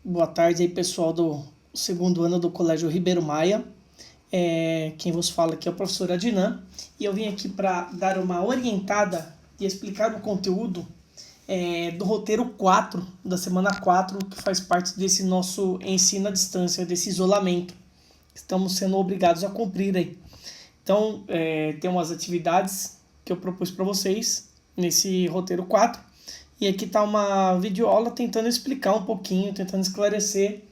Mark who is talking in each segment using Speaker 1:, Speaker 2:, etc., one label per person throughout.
Speaker 1: Boa tarde aí, pessoal do segundo ano do Colégio Ribeiro Maia. Quem vos fala aqui é o professor Adnan e eu vim aqui para dar uma orientada e explicar o conteúdo do roteiro 4, da semana 4, que faz parte desse nosso ensino à distância, desse isolamento que estamos sendo obrigados a cumprir aí. Então, tem umas atividades que eu propus para vocês nesse roteiro 4. E aqui está uma videoaula tentando explicar um pouquinho, tentando esclarecer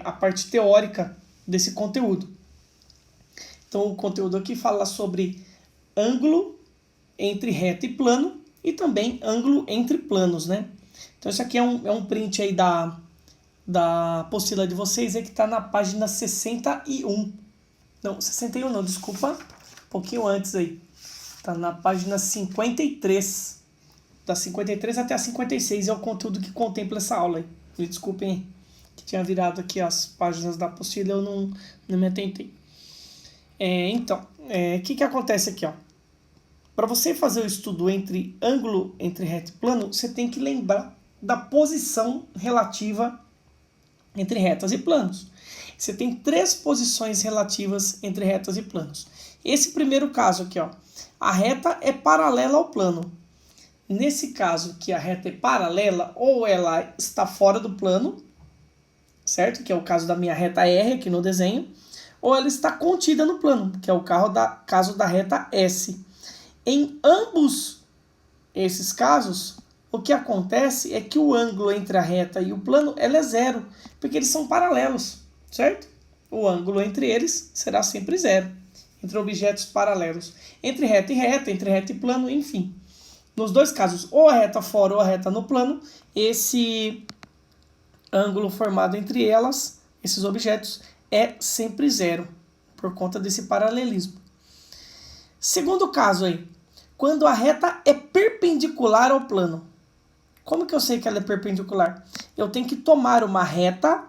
Speaker 1: a parte teórica desse conteúdo. Então, o conteúdo aqui fala sobre ângulo entre reto e plano e também ângulo entre planos, né? Então, isso aqui é um print aí da apostila de vocês, que está na página 61. Não, 61 não, desculpa, um pouquinho antes aí. Está na página 53. Da 53 até a 56 é o conteúdo que contempla essa aula aí. Me desculpem que tinha virado aqui as páginas da apostila, eu não me atentei. Então, o que acontece aqui, ó? Para você fazer o estudo entre ângulo entre reto e plano, você tem que lembrar da posição relativa entre retas e planos. Você tem 3 posições relativas entre retas e planos. Esse primeiro caso aqui, ó, a reta é paralela ao plano. Nesse caso que a reta é paralela, ou ela está fora do plano, certo? Que é o caso da minha reta R aqui no desenho, ou ela está contida no plano, que é o caso da reta S. Em ambos esses casos, o que acontece é que o ângulo entre a reta e o plano ela é zero, porque eles são paralelos, certo? O ângulo entre eles será sempre zero, entre objetos paralelos. Entre reta e reta, entre reta e plano, enfim. Nos dois casos, ou a reta fora ou a reta no plano, esse ângulo formado entre elas, esses objetos, é sempre zero, por conta desse paralelismo. Segundo caso aí, quando a reta é perpendicular ao plano. Como que eu sei que ela é perpendicular? Eu tenho que tomar uma reta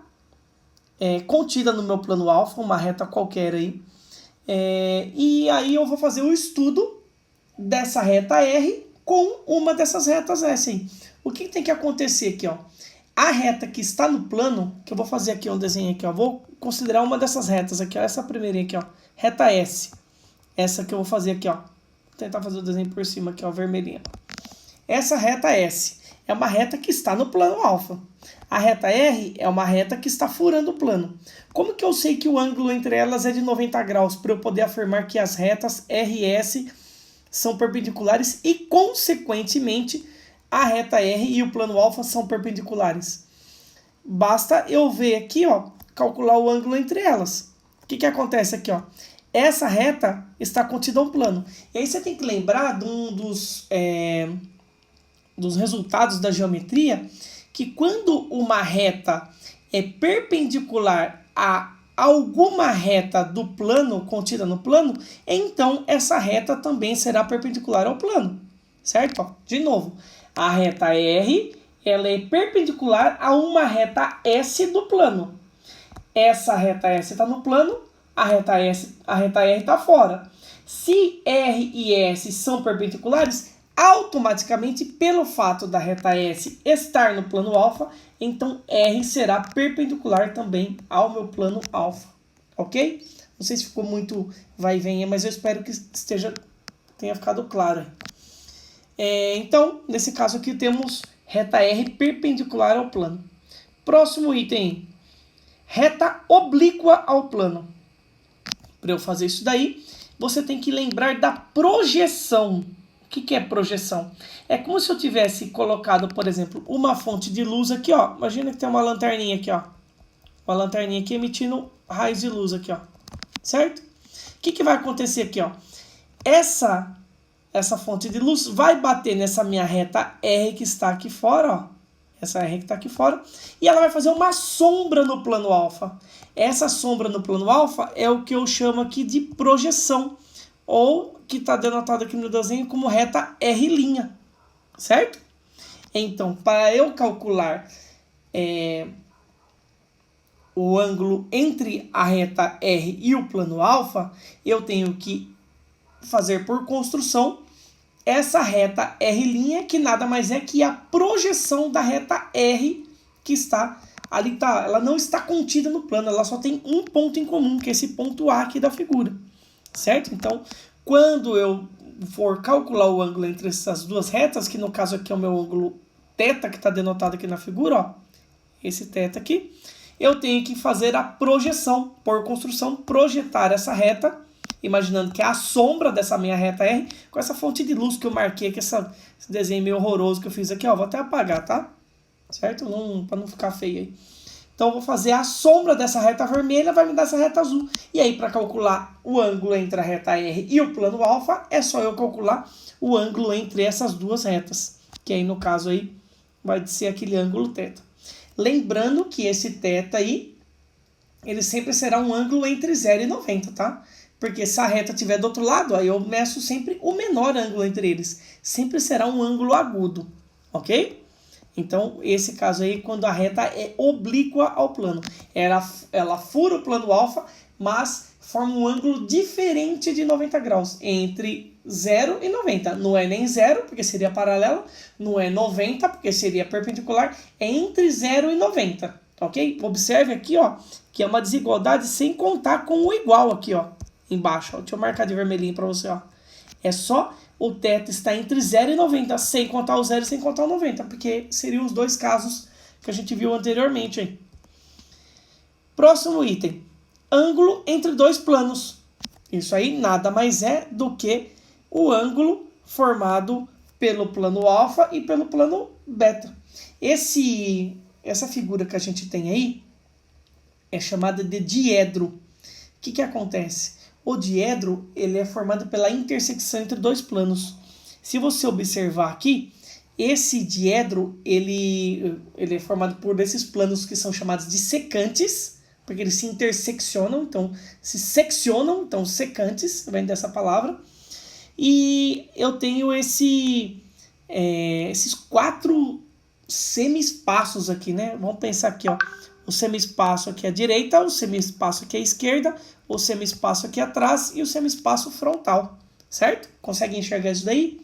Speaker 1: contida no meu plano alfa, uma reta qualquer aí, e aí eu vou fazer o estudo dessa reta R com uma dessas retas S aí. O que tem que acontecer aqui, ó? A reta que está no plano, que eu vou fazer aqui um desenho aqui, ó, vou considerar uma dessas retas aqui, ó, essa primeirinha aqui, ó, reta S. Essa que eu vou fazer aqui, ó. Vou tentar fazer o desenho por cima aqui, ó, vermelhinha. Essa reta S é uma reta que está no plano alfa. A reta R é uma reta que está furando o plano. Como que eu sei que o ângulo entre elas é de 90 graus para eu poder afirmar que as retas R e S são perpendiculares e, consequentemente, a reta R e o plano alfa são perpendiculares? Basta eu ver aqui, ó, calcular o ângulo entre elas. O que acontece aqui, ó? Essa reta está contida a um plano. E aí você tem que lembrar de um dos resultados da geometria, que quando uma reta é perpendicular a alguma reta do plano, contida no plano, então essa reta também será perpendicular ao plano, certo? Ó, de novo, a reta R ela é perpendicular a uma reta S do plano. Essa reta S está no plano, a reta R está fora. Se R e S são perpendiculares, automaticamente, pelo fato da reta S estar no plano alfa, então R será perpendicular também ao meu plano alfa, ok? Não sei se ficou muito vai e vem, mas eu espero que tenha ficado claro. Então, nesse caso aqui, temos reta R perpendicular ao plano. Próximo item, reta oblíqua ao plano. Para eu fazer isso daí, você tem que lembrar da projeção. O que é projeção? É como se eu tivesse colocado, por exemplo, uma fonte de luz aqui, ó. Imagina que tem uma lanterninha aqui, ó. Uma lanterninha aqui emitindo raios de luz aqui, ó. Certo? O que vai acontecer aqui, ó? Essa fonte de luz vai bater nessa minha reta R que está aqui fora, ó. Essa R que está aqui fora. E ela vai fazer uma sombra no plano alfa. Essa sombra no plano alfa é o que eu chamo aqui de projeção. Ou que está denotado aqui no desenho como reta R', certo? Então, para eu calcular o ângulo entre a reta R e o plano alfa, eu tenho que fazer por construção essa reta R', que nada mais é que a projeção da reta R que está ali, tá, ela não está contida no plano, ela só tem um ponto em comum, que é esse ponto A aqui da figura, certo? Então, quando eu for calcular o ângulo entre essas duas retas, que no caso aqui é o meu ângulo θ, que está denotado aqui na figura, ó, esse θ aqui, eu tenho que fazer a projeção, por construção, projetar essa reta, imaginando que é a sombra dessa minha reta R, com essa fonte de luz que eu marquei aqui, esse desenho meio horroroso que eu fiz aqui, ó, vou até apagar, tá? Certo? Para não ficar feio aí. Então, eu vou fazer a sombra dessa reta vermelha, vai me dar essa reta azul. E aí, para calcular o ângulo entre a reta R e o plano alfa, é só eu calcular o ângulo entre essas duas retas. Que aí, no caso, aí, vai ser aquele ângulo θ. Lembrando que esse θ aí, ele sempre será um ângulo entre 0 e 90, tá? Porque se a reta estiver do outro lado, aí eu meço sempre o menor ângulo entre eles. Sempre será um ângulo agudo, ok? Então, esse caso aí, quando a reta é oblíqua ao plano. Ela fura o plano alfa, mas forma um ângulo diferente de 90 graus, entre 0 e 90. Não é nem 0, porque seria paralelo, não é 90, porque seria perpendicular, é entre 0 e 90, ok? Observe aqui, ó, que é uma desigualdade sem contar com o igual aqui, ó, embaixo. Ó. Deixa eu marcar de vermelhinho para você, ó. É só o θ está entre 0 e 90, sem contar o 0 e sem contar o 90, porque seriam os dois casos que a gente viu anteriormente aí. Próximo item. Ângulo entre dois planos. Isso aí nada mais é do que o ângulo formado pelo plano alfa e pelo plano beta. Essa figura que a gente tem aí é chamada de diedro. O que acontece? O diedro ele é formado pela intersecção entre dois planos. Se você observar aqui, esse diedro ele é formado por esses planos que são chamados de secantes, porque eles se interseccionam, então se seccionam, então secantes, vem dessa palavra. E eu tenho esses 4 semi-espaços aqui, né? Vamos pensar aqui, ó. O semi-espaço aqui à direita, o semi-espaço aqui à esquerda, o semi-espaço aqui atrás e o semi-espaço frontal, certo? Consegue enxergar isso daí?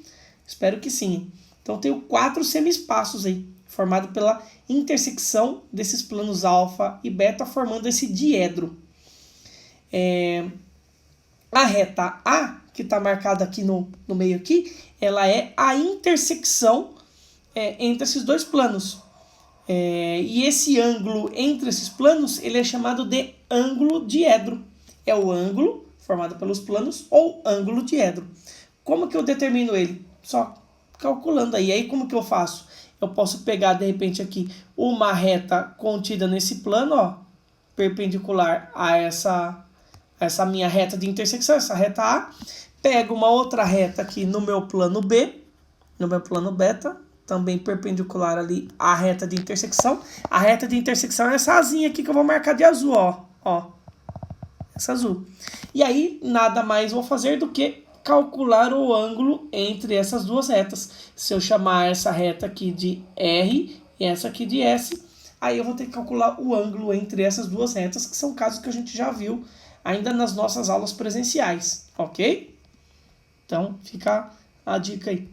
Speaker 1: Espero que sim. Então, eu tenho 4 semi-espaços aí, formado pela intersecção desses planos alfa e beta, formando esse diedro. A reta A, que está marcada aqui no meio aqui, ela é a intersecção entre esses dois planos. E esse ângulo entre esses planos, ele é chamado de ângulo diedro. É o ângulo formado pelos planos ou ângulo diedro. Como que eu determino ele? Só calculando aí. Aí como que eu faço? Eu posso pegar de repente aqui uma reta contida nesse plano, ó, perpendicular a essa minha reta de intersecção, essa reta A. Pego uma outra reta aqui no meu plano B, no meu plano beta, também perpendicular ali à reta de intersecção. A reta de intersecção é essa asinha aqui que eu vou marcar de azul, ó. Essa azul. E aí, nada mais vou fazer do que calcular o ângulo entre essas duas retas. Se eu chamar essa reta aqui de R e essa aqui de S, aí eu vou ter que calcular o ângulo entre essas duas retas, que são casos que a gente já viu ainda nas nossas aulas presenciais, ok? Então, fica a dica aí.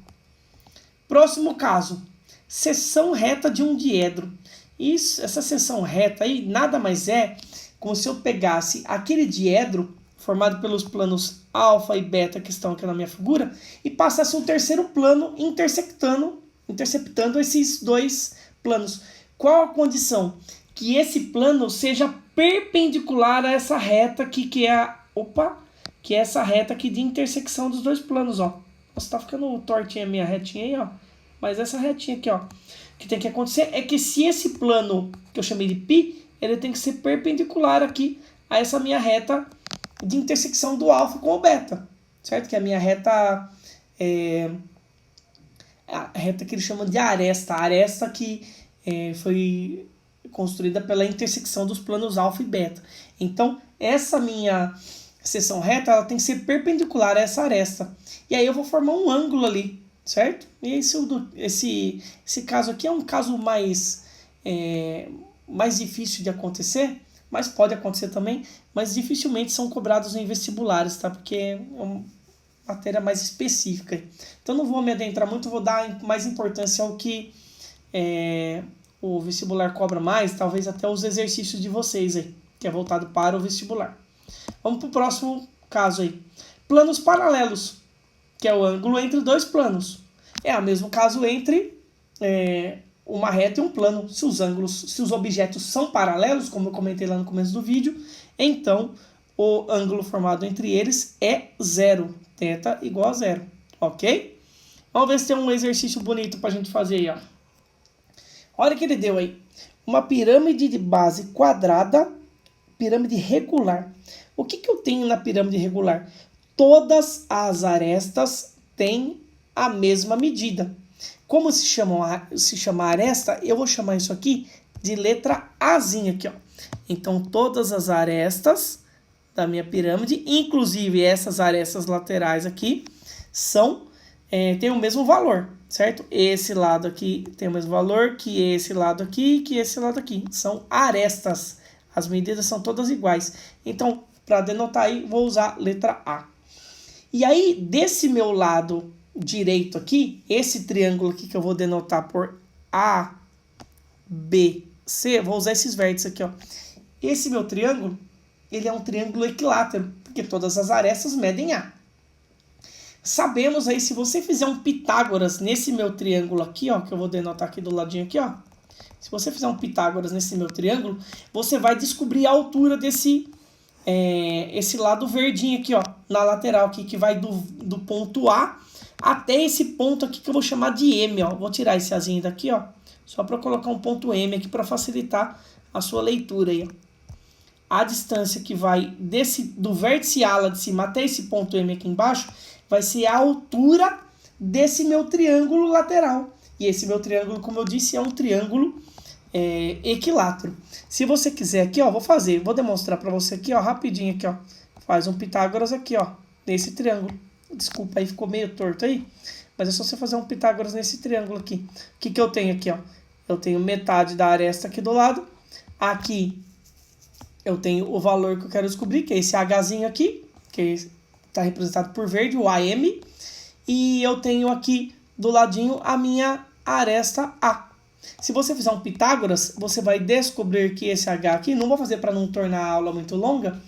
Speaker 1: Próximo caso, seção reta de um diedro. Essa seção reta aí nada mais é como se eu pegasse aquele diedro formado pelos planos alfa e beta que estão aqui na minha figura e passasse um terceiro plano interceptando esses dois planos. Qual a condição? Que esse plano seja perpendicular a essa reta aqui, que é essa reta aqui de intersecção dos dois planos, ó. Nossa, tá ficando tortinha a minha retinha aí, ó. Mas essa retinha aqui, ó. O que tem que acontecer é que se esse plano, que eu chamei de π, ele tem que ser perpendicular aqui a essa minha reta de intersecção do alfa com o beta. Certo? Que é a minha reta... a reta que eles chamam de aresta. A aresta que foi construída pela intersecção dos planos alfa e beta. Então, essa minha seção reta, ela tem que ser perpendicular a essa aresta. E aí eu vou formar um ângulo ali, certo? E esse caso aqui é um caso mais difícil de acontecer, mas pode acontecer também, mas dificilmente são cobrados em vestibulares, tá? Porque matéria mais específica. Então não vou me adentrar muito, vou dar mais importância ao que o vestibular cobra mais, talvez até os exercícios de vocês aí, que é voltado para o vestibular. Vamos para o próximo caso aí. Planos paralelos, que é o ângulo entre dois planos. É o mesmo caso entre uma reta e um plano. Se os objetos são paralelos, como eu comentei lá no começo do vídeo, então o ângulo formado entre eles é zero. Θ igual a zero, ok? Vamos ver se tem um exercício bonito para a gente fazer aí, ó. Olha o que ele deu aí. Uma pirâmide de base quadrada, pirâmide regular. O que eu tenho na pirâmide regular? Todas as arestas têm a mesma medida. Como se chama aresta, eu vou chamar isso aqui de letra Azinha aqui, ó. Então, todas as arestas da minha pirâmide, inclusive essas arestas laterais aqui, têm o mesmo valor, certo? Esse lado aqui tem o mesmo valor que esse lado aqui, que esse lado aqui. São arestas. As medidas são todas iguais. Então, para denotar aí, vou usar letra A. E aí, desse meu lado direito aqui, esse triângulo aqui que eu vou denotar por A, B, C, vou usar esses vértices aqui, ó. Esse meu triângulo, ele é um triângulo equilátero, porque todas as arestas medem A. Sabemos aí, se você fizer um Pitágoras nesse meu triângulo aqui, ó, que eu vou denotar aqui do ladinho aqui, ó. Se você fizer um Pitágoras nesse meu triângulo, você vai descobrir a altura desse esse lado verdinho aqui, ó, na lateral aqui, que vai do ponto A até esse ponto aqui que eu vou chamar de M, ó. Vou tirar esse Azinho daqui, ó, só para colocar um ponto M aqui para facilitar a sua leitura aí, ó. A distância que vai do vértice A lá de cima até esse ponto M aqui embaixo vai ser a altura desse meu triângulo lateral. E esse meu triângulo, como eu disse, é um triângulo equilátero. Se você quiser aqui, ó, vou demonstrar para você aqui, ó, rapidinho aqui, ó. Faz um Pitágoras aqui, ó, nesse triângulo. Desculpa aí, ficou meio torto aí, mas é só você fazer um Pitágoras nesse triângulo aqui. O que eu tenho aqui, ó? Eu tenho metade da aresta aqui do lado. Aqui eu tenho o valor que eu quero descobrir, que é esse Hzinho aqui, que está representado por verde, o AM. E eu tenho aqui do ladinho a minha aresta A. Se você fizer um Pitágoras, você vai descobrir que esse H aqui, não vou fazer para não tornar a aula muito longa,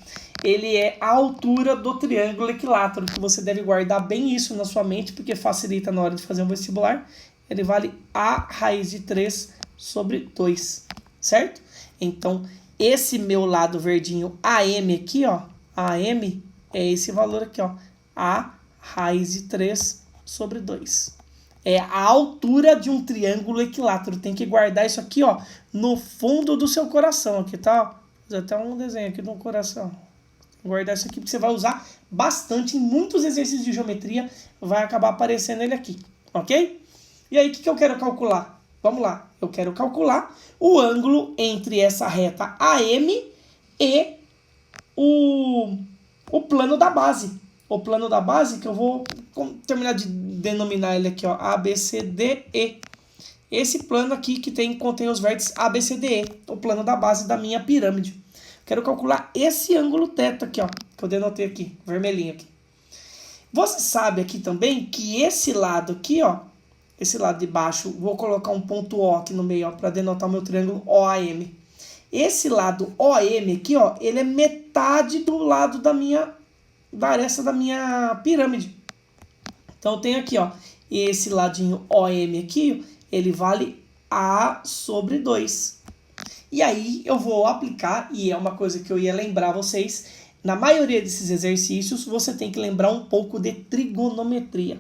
Speaker 1: ele é a altura do triângulo equilátero, que você deve guardar bem isso na sua mente, porque facilita na hora de fazer um vestibular. Ele vale A raiz de 3 sobre 2, certo? Então, esse meu lado verdinho AM aqui, ó, AM é esse valor aqui, ó, A raiz de 3 sobre 2. É a altura de um triângulo equilátero. Tem que guardar isso aqui, ó, no fundo do seu coração aqui, tá? Vou fazer até um desenho aqui do coração. Guardar isso aqui porque você vai usar bastante em muitos exercícios de geometria. Vai acabar aparecendo ele aqui, ok? E aí, o que eu quero calcular? Vamos lá. Eu quero calcular o ângulo entre essa reta AM e o plano da base. O plano da base, que eu vou terminar de denominar ele aqui, ó, ABCDE. Esse plano aqui que contém os vértices ABCDE, o plano da base da minha pirâmide. Quero calcular esse ângulo θ aqui, ó, que eu denotei aqui, vermelhinho aqui. Você sabe aqui também que esse lado aqui, ó, esse lado de baixo, vou colocar um ponto O aqui no meio, ó, para denotar o meu triângulo OAM. Esse lado OM aqui, ó, ele é metade do lado da aresta da minha pirâmide. Então, eu tenho aqui, ó, esse ladinho OM aqui, ele vale A sobre 2. E aí, eu vou aplicar, e é uma coisa que eu ia lembrar vocês, na maioria desses exercícios, você tem que lembrar um pouco de trigonometria.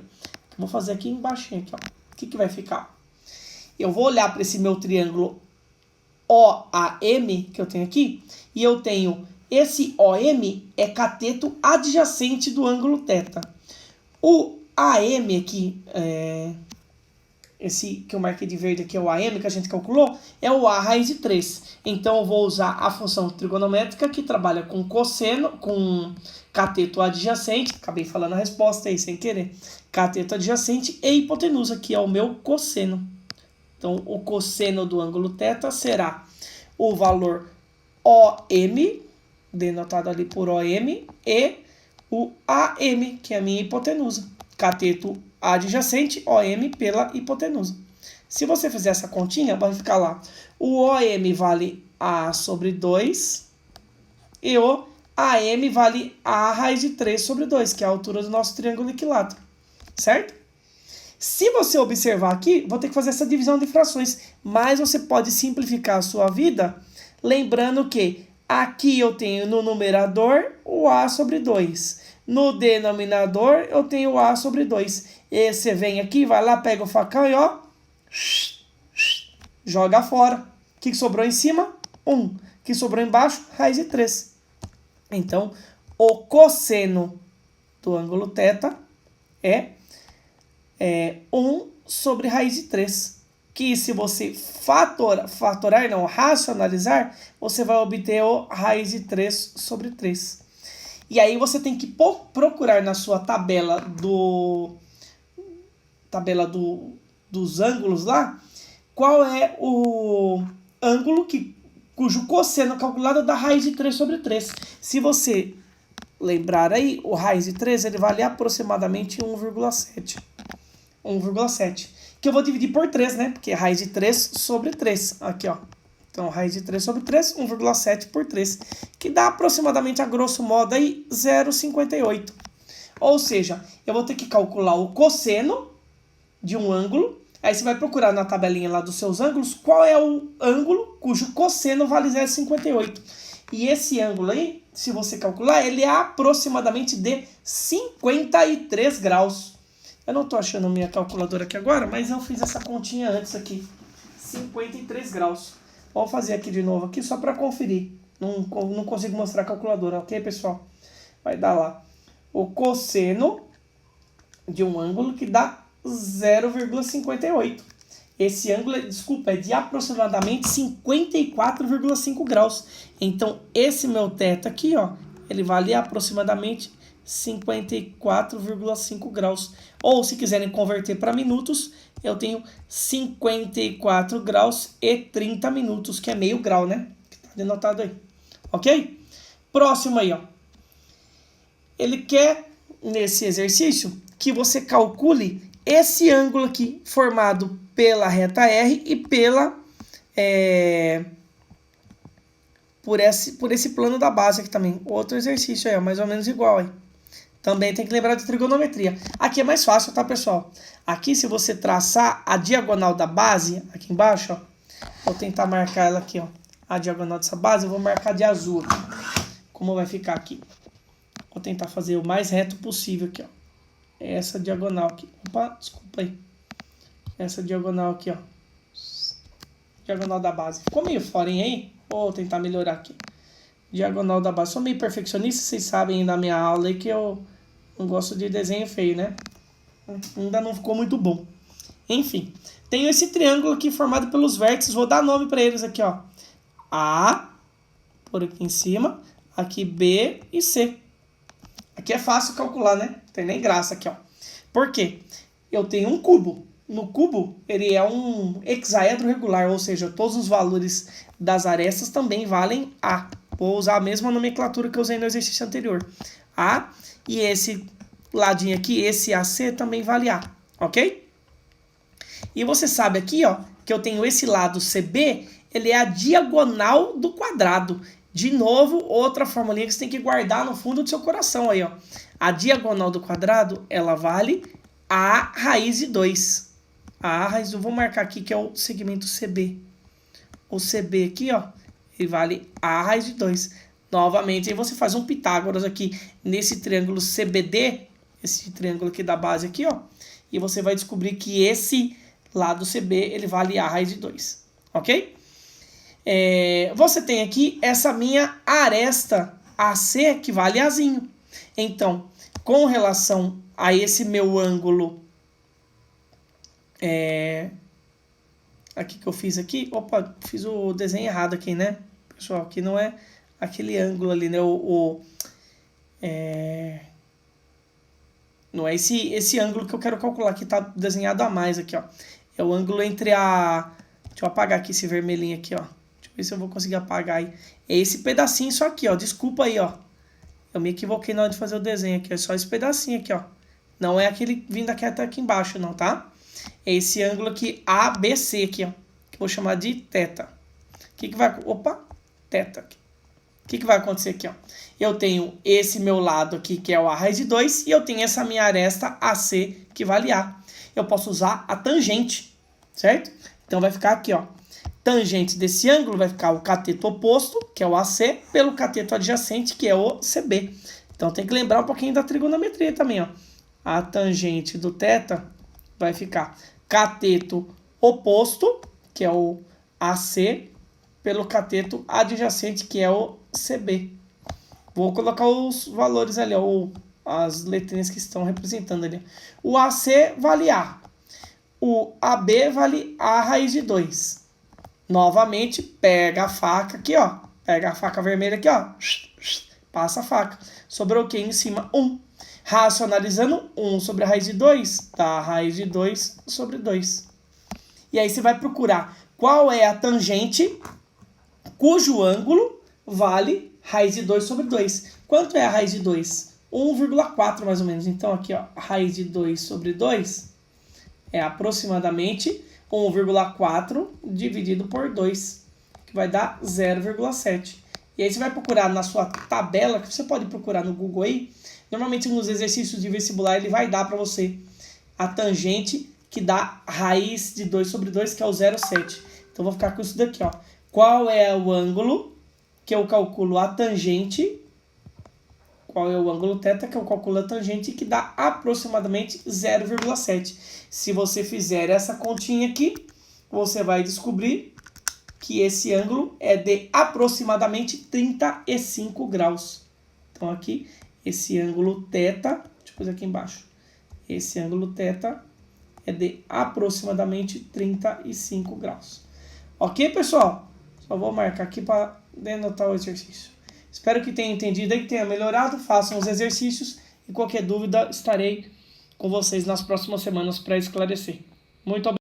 Speaker 1: Vou fazer aqui embaixo, aqui, ó. O que vai ficar? Eu vou olhar para esse meu triângulo OAM, que eu tenho aqui, e eu tenho esse OM é cateto adjacente do ângulo θ. O AM aqui, esse que eu marquei de verde aqui é o AM, que a gente calculou, é o A raiz de 3. Então, eu vou usar a função trigonométrica que trabalha com cosseno, com cateto adjacente, acabei falando a resposta aí sem querer, cateto adjacente e hipotenusa, que é o meu cosseno. Então, o cosseno do ângulo θ será o valor OM, denotado ali por OM, e o AM, que é a minha hipotenusa. Cateto adjacente, OM pela hipotenusa. Se você fizer essa continha, vai ficar lá. O OM vale A sobre 2 e o AM vale A raiz de 3 sobre 2, que é a altura do nosso triângulo equilátero. Certo? Se você observar aqui, vou ter que fazer essa divisão de frações, mas você pode simplificar a sua vida, lembrando que aqui eu tenho no numerador o A sobre 2. No denominador eu tenho o A sobre 2. E você vem aqui, vai lá, pega o facão e ó, joga fora. O que sobrou em cima? 1. O que sobrou embaixo? Raiz de 3. Então, o cosseno do ângulo θ é 1 sobre raiz de 3. Que se você racionalizar, você vai obter o raiz de 3 sobre 3. E aí você tem que procurar na sua tabela dos ângulos lá, qual é o ângulo cujo cosseno calculado é da raiz de 3 sobre 3. Se você lembrar aí, o raiz de 3 ele vale aproximadamente 1,7. 1,7. Que eu vou dividir por 3, né? Porque é raiz de 3 sobre 3. Aqui, ó. Então, raiz de 3 sobre 3, 1,7 por 3. Que dá aproximadamente, a grosso modo, aí 0,58. Ou seja, eu vou ter que calcular o cosseno de um ângulo. Aí você vai procurar na tabelinha lá dos seus ângulos qual é o ângulo cujo cosseno vale 0,58. E esse ângulo aí, se você calcular, ele é aproximadamente de 53 graus. Eu não estou achando minha calculadora aqui agora, mas eu fiz essa continha antes aqui. 53 graus. Vamos fazer aqui de novo, aqui só para conferir. Não consigo mostrar a calculadora, ok, pessoal? Vai dar lá o cosseno de um ângulo que dá 0,58. Esse ângulo, é de aproximadamente 54,5 graus. Então, esse meu θ aqui, ó, ele vale aproximadamente 54,5 graus. Ou, se quiserem converter para minutos, eu tenho 54 graus e 30 minutos, que é meio grau, né? Que tá denotado aí. Ok? Próximo aí, ó. Ele quer, nesse exercício, que você calcule esse ângulo aqui, formado pela reta R e por esse plano da base aqui também. Outro exercício aí, ó, mais ou menos igual aí. Também tem que lembrar de trigonometria. Aqui é mais fácil, tá, pessoal? Aqui, se você traçar a diagonal da base, aqui embaixo, ó, vou tentar marcar ela aqui, ó, a diagonal dessa base, eu vou marcar de azul aqui. Como vai ficar aqui? Vou tentar fazer o mais reto possível aqui, ó. Essa diagonal aqui. Opa, desculpa aí. Essa diagonal aqui, ó. Diagonal da base. Ficou meio fora, hein, aí? Vou tentar melhorar aqui. Diagonal da base. Sou meio perfeccionista, vocês sabem na minha aula aí que eu não gosto de desenho feio, né? Ainda não ficou muito bom. Enfim, tenho esse triângulo aqui formado pelos vértices. Vou dar nome para eles aqui, ó. A, por aqui em cima. Aqui B e C. Aqui é fácil calcular, né? Não tem nem graça aqui, ó. Por quê? Eu tenho um cubo. No cubo, ele é um hexaedro regular, ou seja, todos os valores das arestas também valem A. Vou usar a mesma nomenclatura que eu usei no exercício anterior. A, e esse ladinho aqui, esse AC, também vale A, ok? E você sabe aqui, ó, que eu tenho esse lado CB, ele é a diagonal do quadrado. De novo, outra formulinha que você tem que guardar no fundo do seu coração aí, ó. A diagonal do quadrado, ela vale A raiz de 2. A raiz, eu vou marcar aqui que é o segmento CB. O CB aqui, ó, ele vale A raiz de 2. Novamente, aí você faz um Pitágoras aqui nesse triângulo CBD, esse triângulo aqui da base aqui, ó. E você vai descobrir que esse lado CB, ele vale A raiz de 2. Ok? Você tem aqui essa minha aresta AC que vale Azinho. Então, com relação a esse meu ângulo aqui que eu fiz aqui, opa, fiz o desenho errado aqui, né? Pessoal, aqui não é aquele ângulo ali, né? Não é esse ângulo que eu quero calcular, que tá desenhado a mais aqui, ó. É o ângulo entre a... Deixa eu apagar aqui esse vermelhinho aqui, ó. Deixa eu ver se eu vou conseguir apagar aí. É esse pedacinho só aqui, ó. Desculpa aí, ó. Eu me equivoquei na hora de fazer o desenho aqui. É só esse pedacinho aqui, ó. Não é aquele vindo aqui até aqui embaixo, não, tá? É esse ângulo aqui, ABC aqui, ó. Que eu vou chamar de θ. O que vai... Opa! Θ aqui. O que vai acontecer aqui, ó? Eu tenho esse meu lado aqui, que é o A raiz de 2, e eu tenho essa minha aresta AC, que vale A. Eu posso usar a tangente, certo? Então vai ficar aqui, ó. Tangente desse ângulo vai ficar o cateto oposto, que é o AC, pelo cateto adjacente, que é o CB. Então tem que lembrar um pouquinho da trigonometria também, ó. A tangente do θ vai ficar cateto oposto, que é o AC, pelo cateto adjacente, que é o CB. Vou colocar os valores ali, ó, as letrinhas que estão representando ali. O AC vale A. O AB vale A raiz de 2. Novamente, pega a faca aqui, ó. Pega a faca vermelha aqui, ó. Passa a faca. Sobrou o que em cima? 1. Racionalizando, 1 sobre a raiz de 2 dá a raiz de 2 sobre 2. E aí você vai procurar qual é a tangente cujo ângulo vale raiz de 2 sobre 2. Quanto é a raiz de 2? 1,4 mais ou menos. Então aqui, ó, raiz de 2 sobre 2 é aproximadamente 1,4 dividido por 2, que vai dar 0,7. E aí você vai procurar na sua tabela, que você pode procurar no Google aí. Normalmente nos exercícios de vestibular ele vai dar para você a tangente que dá raiz de 2 sobre 2, que é o 0,7. Então vou ficar com isso daqui, ó. Qual é o ângulo que eu calculo a tangente? Qual é o ângulo θ que eu calculo a tangente, que dá aproximadamente 0,7. Se você fizer essa continha aqui, você vai descobrir que esse ângulo é de aproximadamente 35 graus. Então aqui, esse ângulo θ, deixa eu pôr aqui embaixo. Esse ângulo θ é de aproximadamente 35 graus. Ok, pessoal? Só vou marcar aqui para denotar o exercício. Espero que tenha entendido e que tenha melhorado. Façam os exercícios e qualquer dúvida estarei com vocês nas próximas semanas para esclarecer. Muito obrigado.